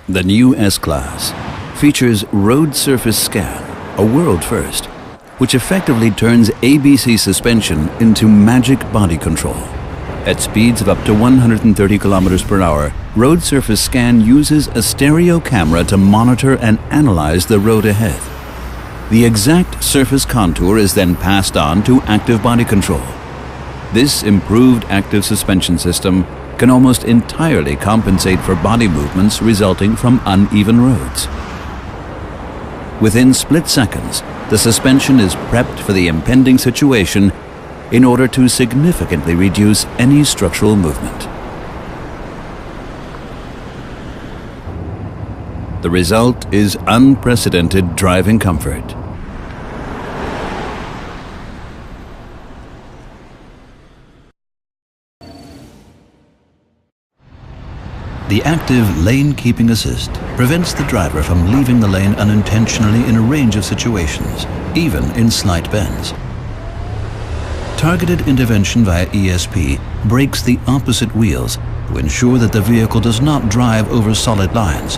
The new S-Class features Road Surface Scan, a world first, which effectively turns ABC suspension into magic body control. At speeds of up to 130 kilometers per hour, Road Surface Scan uses a stereo camera to monitor and analyze the road ahead. The exact surface contour is then passed on to active body control. This improved active suspension system can almost entirely compensate for body movements resulting from uneven roads. Within split seconds, the suspension is prepped for the impending situation in order to significantly reduce any structural movement. The result is unprecedented driving comfort. The active lane keeping assist prevents the driver from leaving the lane unintentionally in a range of situations, even in slight bends. Targeted intervention via ESP brakes the opposite wheels to ensure that the vehicle does not drive over solid lines.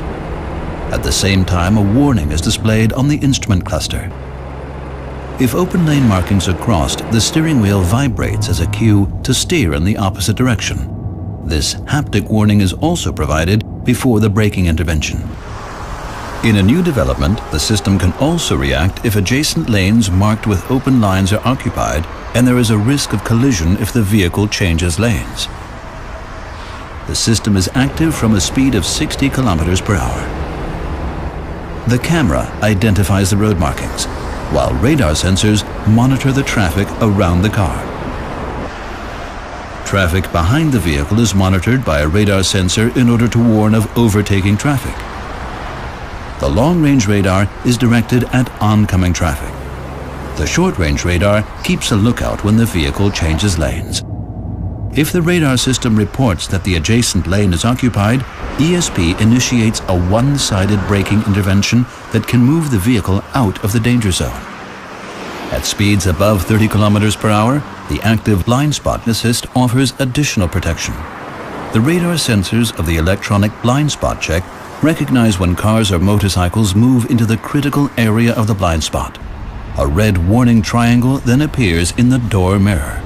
At the same time, a warning is displayed on the instrument cluster. If open lane markings are crossed, the steering wheel vibrates as a cue to steer in the opposite direction. This haptic warning is also provided before the braking intervention. In a new development, the system can also react if adjacent lanes marked with open lines are occupied and there is a risk of collision if the vehicle changes lanes. The system is active from a speed of 60 kilometers per hour. The camera identifies the road markings, while radar sensors monitor the traffic around the car. Traffic behind the vehicle is monitored by a radar sensor in order to warn of overtaking traffic. The long-range radar is directed at oncoming traffic. The short-range radar keeps a lookout when the vehicle changes lanes. If the radar system reports that the adjacent lane is occupied, ESP initiates a one-sided braking intervention that can move the vehicle out of the danger zone. At speeds above 30 kilometers per hour, the active blind spot assist offers additional protection. The radar sensors of the electronic blind spot check recognize when cars or motorcycles move into the critical area of the blind spot. A red warning triangle then appears in the door mirror.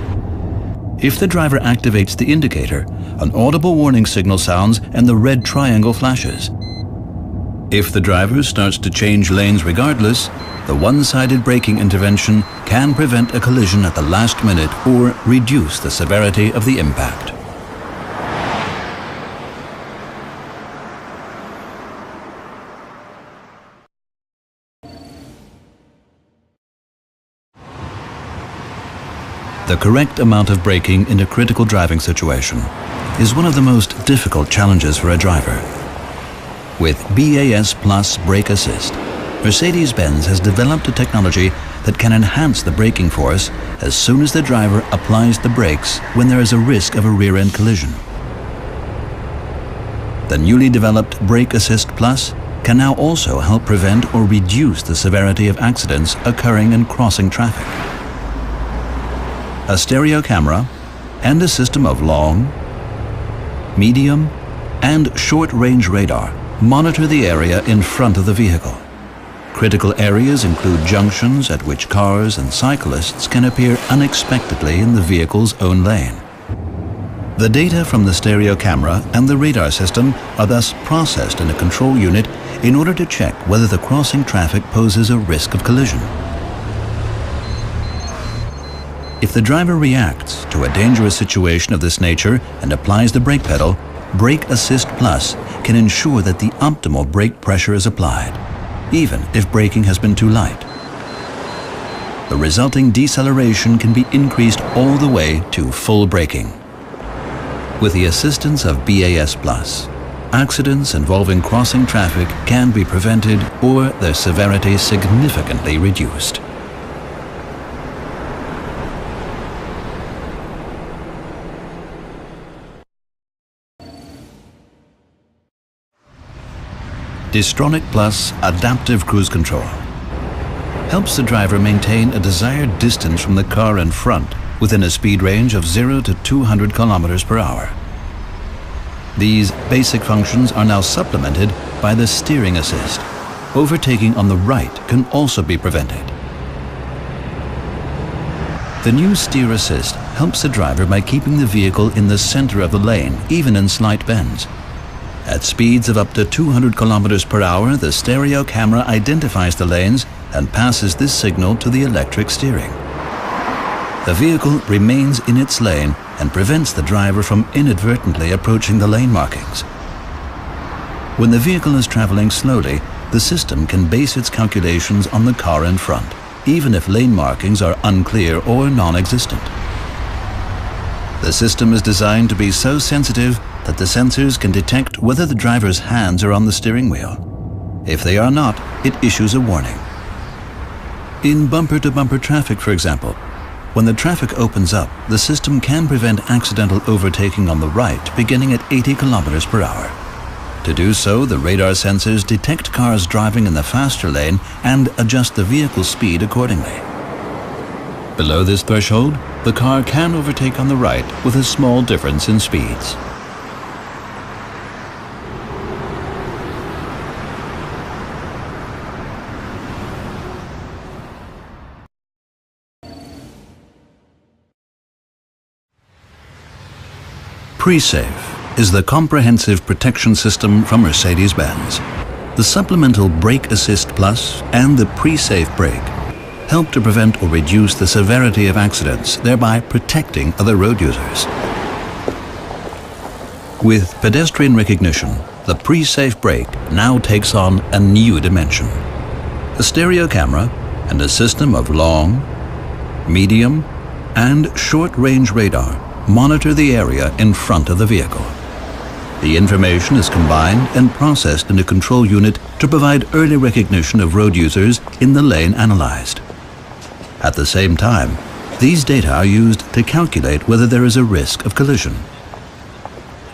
If the driver activates the indicator, an audible warning signal sounds and the red triangle flashes. If the driver starts to change lanes regardless, the one-sided braking intervention can prevent a collision at the last minute or reduce the severity of the impact. The correct amount of braking in a critical driving situation is one of the most difficult challenges for a driver. With BAS Plus Brake Assist, Mercedes-Benz has developed a technology that can enhance the braking force as soon as the driver applies the brakes when there is a risk of a rear-end collision. The newly developed Brake Assist Plus can now also help prevent or reduce the severity of accidents occurring in crossing traffic. A stereo camera and a system of long, medium, and short-range radar monitor the area in front of the vehicle. Critical areas include junctions at which cars and cyclists can appear unexpectedly in the vehicle's own lane. The data from the stereo camera and the radar system are thus processed in a control unit in order to check whether the crossing traffic poses a risk of collision. If the driver reacts to a dangerous situation of this nature and applies the brake pedal, Brake Assist Plus can ensure that the optimal brake pressure is applied, even if braking has been too light. The resulting deceleration can be increased all the way to full braking. With the assistance of BAS Plus, accidents involving crossing traffic can be prevented or their severity significantly reduced. Distronic Plus Adaptive Cruise Control helps the driver maintain a desired distance from the car in front within a speed range of 0 to 200 kilometers per hour. These basic functions are now supplemented by the steering assist. Overtaking on the right can also be prevented. The new steer assist helps the driver by keeping the vehicle in the center of the lane, even in slight bends. At speeds of up to 200 kilometers per hour, the stereo camera identifies the lanes and passes this signal to the electric steering. The vehicle remains in its lane and prevents the driver from inadvertently approaching the lane markings. When the vehicle is traveling slowly, the system can base its calculations on the car in front, even if lane markings are unclear or non-existent. The system is designed to be so sensitive that the sensors can detect whether the driver's hands are on the steering wheel. If they are not, it issues a warning. In bumper-to-bumper traffic, for example, when the traffic opens up, the system can prevent accidental overtaking on the right beginning at 80 kilometers per hour. To do so, the radar sensors detect cars driving in the faster lane and adjust the vehicle's speed accordingly. Below this threshold, the car can overtake on the right with a small difference in speeds. Pre-Safe is the comprehensive protection system from Mercedes-Benz. The supplemental Brake Assist Plus and the Pre-Safe brake help to prevent or reduce the severity of accidents, thereby protecting other road users. With pedestrian recognition, the Pre-Safe brake now takes on a new dimension. A stereo camera and a system of long, medium, and short-range radar monitor the area in front of the vehicle. The information is combined and processed in a control unit to provide early recognition of road users in the lane analyzed. At the same time, these data are used to calculate whether there is a risk of collision.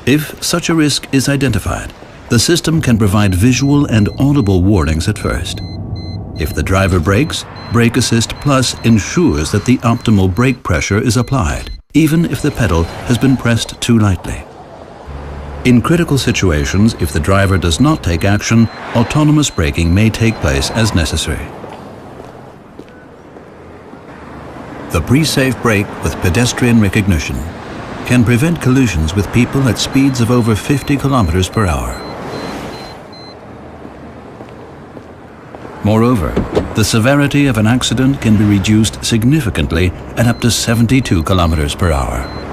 If such a risk is identified, the system can provide visual and audible warnings at first. If the driver brakes, Brake Assist Plus ensures that the optimal brake pressure is applied, even if the pedal has been pressed too lightly. In critical situations, if the driver does not take action, autonomous braking may take place as necessary. The Pre-Safe brake with pedestrian recognition can prevent collisions with people at speeds of over 50 kilometers per hour. Moreover, the severity of an accident can be reduced significantly at up to 72 kilometers per hour.